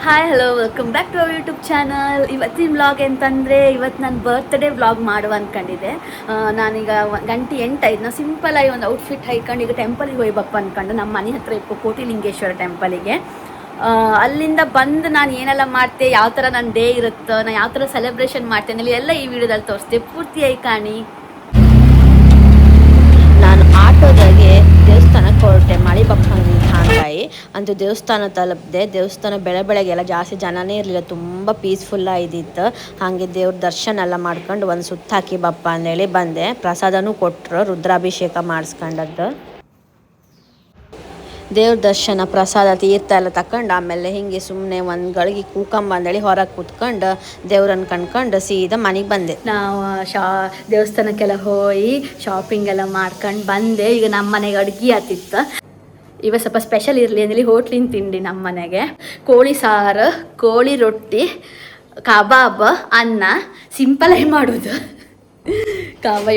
Hi hello welcome back to our YouTube channel. ಇವತ್ತಿನ vlog ಅಂತಂದರೆ ಇವತ್ತು ನಾನು ಬರ್ತ್ಡೇ ವ್ಲಾಗ್ ಮಾಡುವ ಅಂದ್ಕೊಂಡಿದ್ದೆ. ನಾನೀಗ ಗಂಟೆ 8 ನಾನು ಸಿಂಪಲಾಗಿ ಒಂದು ಔಟ್ಫಿಟ್ ಹಾಕೊಂಡು ಈಗ ಟೆಂಪಲಿಗೆ ಹೋಗ್ಬಪ್ಪ ಅಂದ್ಕೊಂಡು ನಮ್ಮ ಮನೆ ಹತ್ರ ಇಪ್ಪು ಕೋಟಿಲಿಂಗೇಶ್ವರ ಟೆಂಪಲಿಗೆ. ಅಲ್ಲಿಂದ ಬಂದು ನಾನು ಏನೆಲ್ಲ ಮಾಡ್ತೆ, ಯಾವ ಥರ ನನ್ನ ಡೇ ಇರುತ್ತೆ, ನಾನು ಯಾವ ಥರ ಸೆಲೆಬ್ರೇಷನ್ ಮಾಡ್ತೇನೆ ಎಲ್ಲ ಈ ವಿಡಿಯೋದಲ್ಲಿ ತೋರಿಸ್ತೆ. ಪೂರ್ತಿಯಾಗಿ ಕಾಣಿ. ನಾನು ಆಟೋದಾಗೆ ದೇವಸ್ಥಾನಕ್ಕೆ ಹೊರಟೆ, ಮಳೆ ಬಪ್ಪಂಗೆ ಹಾಂಗಾಗಿ ಅಂತೂ ದೇವಸ್ಥಾನ ತಲುಪಿದೆ. ದೇವಸ್ಥಾನ ಬೆಳಗ್ಗೆಲ್ಲ ಜಾಸ್ತಿ ಜನನೇ ಇರಲಿಲ್ಲ, ತುಂಬ ಪೀಸ್ಫುಲ್ಲಾಗಿದ್ದಿತ್ತು. ಹಾಗೆ ದೇವ್ರ ದರ್ಶನ ಎಲ್ಲ ಮಾಡ್ಕೊಂಡು ಒಂದು ಸುತ್ತ ಹಾಕಿ ಬಪ್ಪ ಅಂದೇಳಿ ಬಂದೆ. ಪ್ರಸಾದನೂ ಕೊಟ್ಟರು, ರುದ್ರಾಭಿಷೇಕ ಮಾಡಿಸ್ಕೊಂಡದ್ದು. ದೇವ್ರ ದರ್ಶನ ಪ್ರಸಾದ ತೀರ್ಥ ಎಲ್ಲ ತಕೊಂಡು ಆಮೇಲೆ ಹಿಂಗೆ ಸುಮ್ಮನೆ ಒಂದು ಗಳಿಗೆ ಕೂಕಂಬಂದೇಳಿ ಹೊರಗೆ ಕೂತ್ಕೊಂಡು ದೇವ್ರನ್ನ ಕಣ್ಕೊಂಡು ಸೀದಾ ಮನೆಗೆ ಬಂದೆ. ನಾವು ದೇವಸ್ಥಾನಕ್ಕೆಲ್ಲ ಹೋಗಿ ಶಾಪಿಂಗ್ ಎಲ್ಲ ಮಾಡ್ಕೊಂಡು ಬಂದೆ. ಈಗ ನಮ್ಮ ಮನೆಗೆ ಅಡುಗೆ ಆತಿತ್ತು. ಇವಾಗ ಸ್ವಲ್ಪ ಸ್ಪೆಷಲ್ ಇರಲಿ ಅಂದೇಳಿ ಹೋಟ್ಲಿನ ತಿಂಡಿ ನಮ್ಮ ಮನೆಗೆ. ಕೋಳಿ ಸಾರು, ಕೋಳಿ ರೊಟ್ಟಿ, ಕಬಾಬ್, ಅನ್ನ, ಸಿಂಪಲಾಗಿ ಮಾಡೋದು.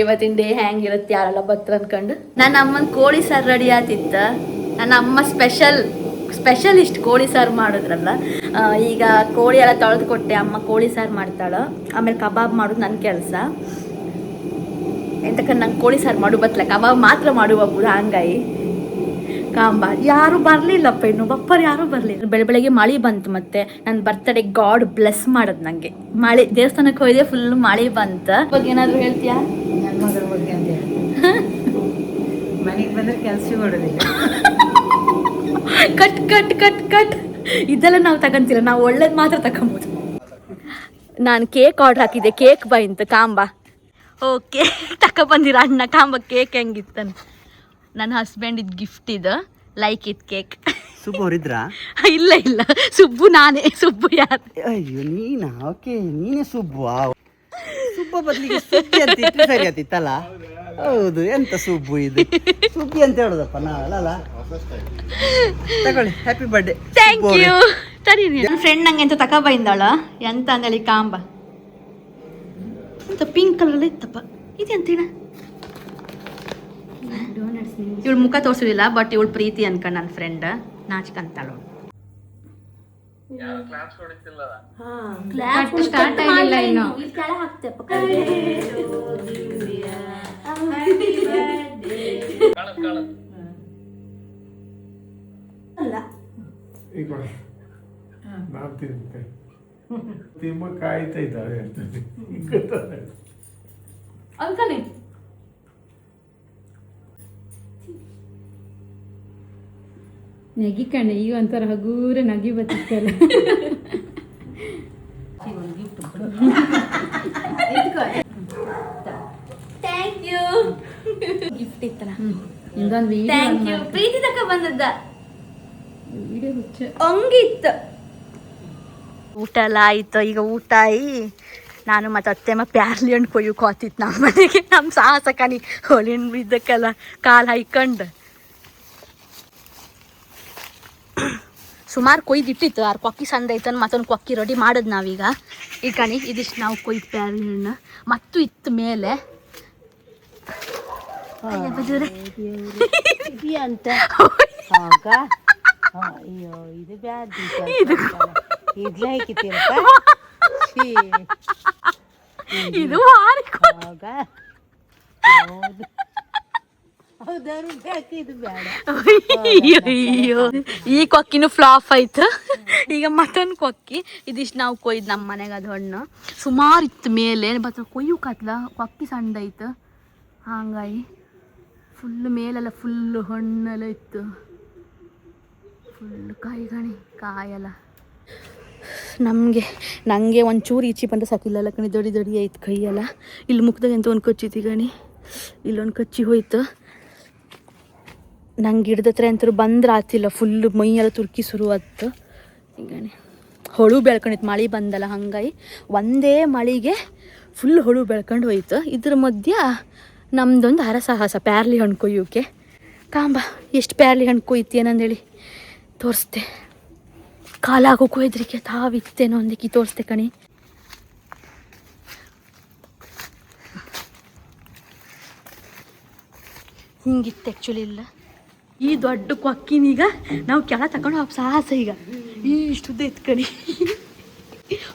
ಇವತ್ತಿನ ಡೇ ಹೆಂಗಿರುತ್ತೆ ಯಾರೆಲ್ಲ ಬತ್ರ ಅಂದ್ಕೊಂಡು ನನ್ನ ಅಮ್ಮನ ಕೋಳಿ ಸಾರು ರೆಡಿ ಆತಿತ್ತು. ನನ್ನ ಅಮ್ಮ ಸ್ಪೆಷಲಿಸ್ಟ್ ಕೋಳಿ ಸಾರು ಮಾಡಿದ್ರಲ್ಲ. ಈಗ ಕೋಳಿ ಎಲ್ಲ ತೊಳೆದು ಕೊಟ್ಟೆ, ಅಮ್ಮ ಕೋಳಿ ಸಾರು ಮಾಡ್ತಾಳೆ. ಆಮೇಲೆ ಕಬಾಬ್ ಮಾಡೋದು ನನ್ನ ಕೆಲಸ. ಎಂತಕ್ಕ ನಂಗೆ ಕೋಳಿ ಸಾರು ಮಾಡು ಬತ್ತಲ, ಕಬಾಬ್ ಮಾತ್ರ ಮಾಡುವప్పుడు ಹಂಗಾಗಿ ಕಾಂಬ ಯಾರೂ ಬರಲಿಲ್ಲಪ್ಪ, ಇನ್ನು ಬಪ್ಪರು ಯಾರೂ ಬರಲಿಲ್ಲ. ಬೆಳಗ್ಗೆ ಮಳೆ ಬಂತು. ಮತ್ತು ನನ್ನ ಬರ್ತಡೇ ಗಾಡ್ ಬ್ಲೆಸ್ ಮಾಡೋದು ನನಗೆ. ಮಳೆ ದೇವಸ್ಥಾನಕ್ಕೆ ಹೋಯ್ದೆ, ಫುಲ್ ಮಳೆ ಬಂತು. ಬಗ್ಗೆ ಏನಾದರೂ ಹೇಳ್ತೀಯಾ? ನನ್ನ ಮಗಳ ಬಗ್ಗೆ ಅಂತ ಹೇಳಿ ಮನೆಗೆ ಬಂದರೆ ಕೆಲಸ ಮಾಡೋದಿಲ್ಲ. ಕಟ್ ಕಟ್ ಕಟ್ ಕಟ್ ಇದೆಲ್ಲ ನಾವು ತಗೊಂತಿಲ್ಲ, ನಾವು ಒಳ್ಳೇದು ಮಾತ್ರ ತಗೊಂಬೋದು. ನಾನು ಕೇಕ್ ಆರ್ಡ್ರ್ ಹಾಕಿದ್ದೆ, ಕೇಕ್ ಬಂತು. ಕಾಂಬ ಓಕೆ ತಗೊಬಂದಿರ ಅಣ್ಣ. ಕಾಂಬ ಕೇಕ್ ಹೆಂಗಿತ್ತನು? ನನ್ನ ಹಸ್ಬೆಂಡ್ ಇದು ಗಿಫ್ಟ್ ಇದು, ಲೈಕ್ ಇತ್ ಕೇಕ್. ಸುಬ್ಬು ಅವರಿದ್ರಾ? ಇಲ್ಲ ಇಲ್ಲ, ಸುಬ್ಬು ನಾನೇ. ಸುಬ್ಬು ಯಾರು? ಅಯ್ಯೋ ನೀನಾ? ಓಕೆ, ನೀನೇ ಸುಬ್ಬು. ಸುಬ್ಬ ಬದಲಿಗೆ ಸುಬ್ಬಿ ಅಂತ ಇಟ್ಟರೆ ಸರಿ ಆತಿತ್ತಲ್ಲ. ಹೌದು, ಎಂತ ಸುಬ್ಬು ಇದು? ಸುಬ್ಬಿ ಅಂತ ಹೇಳೋದಪ್ಪ ನಾವಲ್ಲ. ತಗೊಳ್ಳಿ, ಹ್ಯಾಪಿ ಬರ್ಡೇ. Thank you. ಸರಿ, ನನ್ನ ಫ್ರೆಂಡ್ ನಂಗೆ ಎಂತ ತಗೊಬಂದಾಳ. ಎಂತ ಅಂದೇಳಿ ಕಾಂಬ ಅಂತ ಪಿಂಕ್ ಕಲರ್ ಇತ್ತಪ್ಪ. ಇದೆಂತೀನ ಇವಳು ಮುಖ ತೋರಿಸೋದಿಲ್ಲ, ಬಟ್ ಇವಳು ಪ್ರೀತಿ ಅನ್ಕೊಂಡು ನನ್ನ ಫ್ರೆಂಡ್ ನಾಚ್ಕಂತಾಳು. ಕಾಯ್ತಾ ಇದ್ದಾವೆ ಅಂತಾನೆ. ನಗಿ ಕಣ್ಣೆ ಈಗ ಒಂಥರ ಹಗೂರ ನಗಿ ಬತ್ತಿತ್ತಲ್ಲ. Thank you. ಗಿಫ್ಟ್ ಇತ್ತಲ್ಲ, ಇದೊಂದು ಥ್ಯಾಂಕ್ ಯು. ಪ್ರೀತಿ ತಕ ಬಂದದ್ದ ವಿಡಿಯೋ ಹುಚ್ಚ ಹಂಗಿತ್ತು. ಊಟ ಎಲ್ಲ ಆಯ್ತು. ಈಗ ಊಟ ಆಯಿ ನಾನು ಮತ್ತು ಅತ್ತೆಮ್ಮ ಪ್ಯಾರ್ಲಿ ಹಣ್ಣು ಕೊಯ್ಯಕ್ಕೆ ಹೋತಿತ್ತು ನಮ್ಮ ಮನೆಗೆ. ನಮ್ಮ ಸಾಹಸ ಕಣಿ, ಹೋಳಿನ ಬಿದ್ದಕ್ಕೆಲ್ಲ ಕಾಲು ಹಾಯ್ಕೊಂಡು ಸುಮಾರು ಕೊಯ್ದಿಟ್ಟಿತ್ತು. ಆರು ಕೊಕ್ಕಿ ಸಂದ ಐತನ್ ಮತ್ತೊಂದು ಕೊಕ್ಕಿ ರೆಡಿ ಮಾಡೋದು ನಾವೀಗ. ಈ ಕಣಿ ಇದಿಷ್ಟು ನಾವು ಕೊಯ್ದು ಪ್ಯಾರ್ಲಿ ಹಣ್ಣು ಮತ್ತು ಇತ್ತು ಮೇಲೆ ಅಂತ ಅಯ್ಯೋ ಇದು ಬ್ಯಾಡ ಇದು ಅಯ್ಯೋ ಈ ಕೊಕ್ಕಿನೂ ಫ್ಲಾಪ್ ಆಯ್ತು. ಈಗ ಮಟನ್ ಕೊಕ್ಕಿ ಇದಿಷ್ಟು ನಾವು ಕೊಯ್ದು ನಮ್ಮ ಮನೆಗೆ. ಅದು ಹಣ್ಣು ಸುಮಾರು ಇತ್ತು ಮೇಲೆ, ಬಟ್ ಕೊಯ್ಯೋಕತ್ಲ ಕೊಕ್ಕಿ ಸಣ್ಣ ಐತೆ. ಹಂಗಾಗಿ ಫುಲ್ ಮೇಲೆಲ್ಲ ಫುಲ್ಲು ಹಣ್ಣೆಲ್ಲ ಇತ್ತು, ಫುಲ್ ಕಾಯೆಲ್ಲ. ನನಗೆ ಒಂಚೂರು ಈಚೆ ಬಂದರೆ ಸಾಕಿಲ್ಲಲ್ಲ ಕಣಿ, ದೊಡ್ಡ ಐತೆ ಕೈಯೆಲ್ಲ. ಇಲ್ಲಿ ಮುಖದಾಗ ಎಂತ ಒಂದು ಕಚ್ಚಿತಿ ಗಣಿ, ಇಲ್ಲೊಂದು ಕಚ್ಚಿ ಹೋಯ್ತು. ನಂಗೆ ಗಿಡದತ್ರ ಅಂತೂ ಬಂದ್ರೆ ಆತಿಲ್ಲ, ಫುಲ್ಲು ಮೈಯೆಲ್ಲ ತುರ್ಕಿ ಶುರು ಆಯ್ತು. ಈಗ ಹೊಳು ಬೆಳ್ಕೊಂಡಿತ್ತು, ಮಳೆ ಬಂದಲ್ಲ. ಹಂಗಾಗಿ ಒಂದೇ ಮಳೆಗೆ ಫುಲ್ ಹೊಳು ಬೆಳ್ಕೊಂಡು ಹೋಯ್ತು. ಇದ್ರ ಮಧ್ಯ ನಮ್ದೊಂದು ಹರಸಾಹಸ ಪ್ಯಾರ್ಲಿ ಹಣ್ಣು ಕೊಯ್ಯೋಕೆ. ಕಾಂಬ ಎಷ್ಟು ಪ್ಯಾರ್ಲಿ ಹಣ್ಣು ಕೊಯ್ತೀಯನಂದೇಳಿ ತೋರಿಸ್ದೆ. ಕಾಲಾಗೋ ಕೊಯ್ದ್ರಿಕೆ ತಾವಿತ್ತೇನೋ ಒಂದಕ್ಕೆ ತೋರಿಸ್ದೆ ಕಣಿ. ಹಿಂಗಿತ್ತು ಆ್ಯಕ್ಚುಲಿ ಇಲ್ಲ. ಈ ದೊಡ್ಡ ಕೊಕ್ಕಿನೀಗ ನಾವು ಕೆಳ ತಗೊಂಡು ಹೋಗಿ ಸಾಹಸ ಈಗ ಇಷ್ಟುದ್ದ ಎತ್ಕಣಿ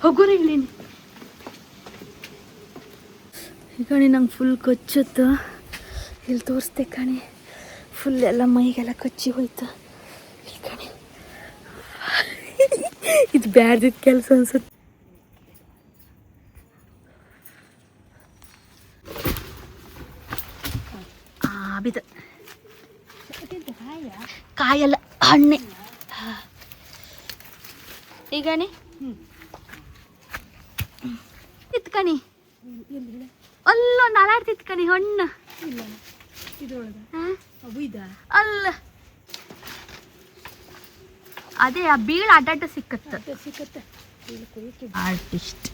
ಹೋಗೋರ ಇಳೀನಿ ಈ ಕಣಿ ನಂಗೆ ಫುಲ್ ಕೊಚ್ಚುತ್ತು ಇಲ್ಲಿ ತೋರಿಸ್ದೆ ಕಣಿ ಫುಲ್ ಎಲ್ಲ ಮೈಗೆಲ್ಲ ಕೊಚ್ಚಿ ಹೋಯ್ತು ಈ ಕಣಿ ಇದು ಬ್ಯಾಡ್ದಿದ್ದ ಕೆಲಸ ಅನ್ಸುತ್ತೆ ಬಿದ ಕಾಯಲ್ಲ ಹಣ್ಣೆ ಈಗಣಿ ಇತ್ಕಣಿ ಅಲ್ಲೋ ನಾಲಾಡ್ತಿತ್ಕಣಿ ಹಣ್ಣು ಅಲ್ಲ ಅದೇ ಆ ಬೀಳ ಅಡ್ಡಾಟ ಸಿಕ್ಕತ್ತೆ ಆರ್ಟಿಸ್ಟ್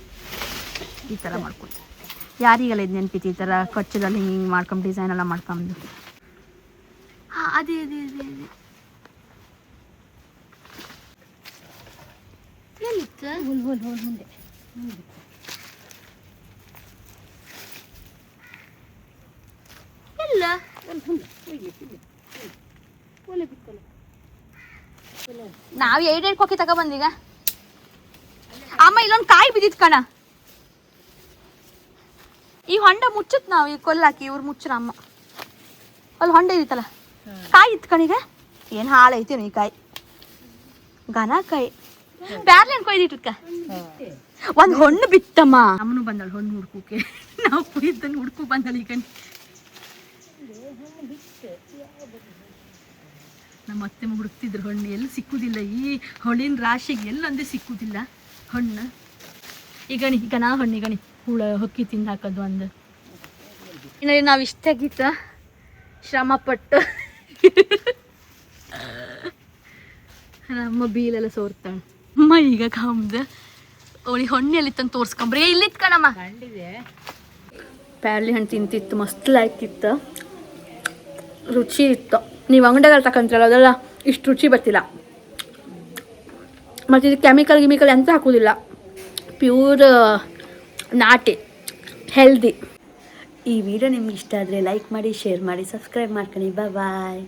ಈ ಥರ ಮಾಡ್ಕೊಂಡು ಯಾರಿಗೆಲ್ಲ ಇದು ನೆನಪಿತ್ತು ಈ ಥರ ಕೊಚ್ಚದಲ್ಲಿ ಹಿಂಗೆ ಮಾಡ್ಕೊಂಡು ಡಿಸೈನ್ ಎಲ್ಲ ಮಾಡ್ಕೊಂಡು ಹಾಂ ಅದೇ ಅದೇ ಅದೇ ಅದೇ ಎಲ್ಲಿತ್ತು ಮುಂದೆ ಎಲ್ಲ ನಾವು ಏಟ್ ಕೊಕ್ಕಿ ತಗೊಬಂದೀಗ ಅಮ್ಮ ಇಲ್ಲೊಂದು ಕಾಯಿ ಬಿದ್ದಿತ್ತು ಕಣ ಈ ಹೊಂಡ ಮುಚ್ಚತ್ ನಾವು ಈ ಕೊಲ್ಲಾಕಿ ಇವ್ರು ಮುಚ್ಚರ ಅಮ್ಮ ಅಲ್ಲಿ ಹೊಂಡ ಇದಿತ್ತಲ್ಲ ಕಾಯಿ ಇತ್ತು ಕಣೀಗ ಏನು ಹಾಳೈತೇನು ಈ ಕಾಯಿ ಘನ ಕಾಯಿ ಪ್ಯಾರ್ಲೇನ್ ಕೊಯ್ದಿಟ್ಟಕ್ಕ ಒಂದು ಹಣ್ಣು ಬಿತ್ತಮ್ಮ ಅಮ್ಮನು ಬಂದಳು ಹಣ್ಣು ಹುಡ್ಕೋಕೆ ನಾವು ಕುಯ್ದಂಗೆ ಹುಡ್ಕು ಬಂದಳು ಈಗ ನಮ್ಮ ಅತ್ತೆ ಹುಡುಕ್ತಿದ್ರು ಹಣ್ಣು ಎಲ್ಲಿ ಸಿಕ್ಕುದಿಲ್ಲ ಈ ಹಣ್ಣಿನ ರಾಶಿಗೆ ಎಲ್ಲಂದೇ ಸಿಕ್ಕುದಿಲ್ಲ ಹಣ್ಣು ಈಗಣಿ ಈಗ ನಾ ಹಣ್ಣಿಗಣಿ ಹುಳ ಹೊಕ್ಕಿ ತಿಂದು ಹಾಕೋದು ಒಂದು ಇನ್ನು ನಾವು ಇಷ್ಟಾಗಿತ್ತ ಶ್ರಮಪಟ್ಟು ನಮ್ಮ ಬೀಲೆಲ್ಲ ಸೋರ್ತಾಳೆ ಅಮ್ಮ ಈಗ ಕಾಮ್ದು ಅವಳಿಗೆ ಹಣ್ಣೆಲ್ಲಿ ತಂದು ತೋರಿಸ್ಕೊಂಬ್ರಿ ಇಲ್ಲಿತ್ತು ಕಣಮ್ಮ ಪ್ಯಾರ್ಲಿ ಹಣ್ಣು ತಿಂತಿತ್ತು ಮಸ್ತ್ ಲಾಯ್ಕಿತ್ತು ರುಚಿ ಇತ್ತು ನೀವು ಅಂಗಡಿಯಲ್ಲಿ ತಗೊಂತಿರಲ್ಲ ಅದೆಲ್ಲ ಇಷ್ಟು ರುಚಿ ಬರ್ತಿಲ್ಲ ಮತ್ತು ಇದು ಕೆಮಿಕಲ್ ಎಂತ ಹಾಕೋದಿಲ್ಲ ಪ್ಯೂರ್ ನಾಟಿ ಹೆಲ್ದಿ ಈ ವಿಡಿಯೋ ನಿಮ್ಗೆ ಇಷ್ಟ ಆದರೆ ಲೈಕ್ ಮಾಡಿ ಶೇರ್ ಮಾಡಿ ಸಬ್ಸ್ಕ್ರೈಬ್ ಮಾಡ್ಕೊಳ್ಳಿ ಬಾಯ್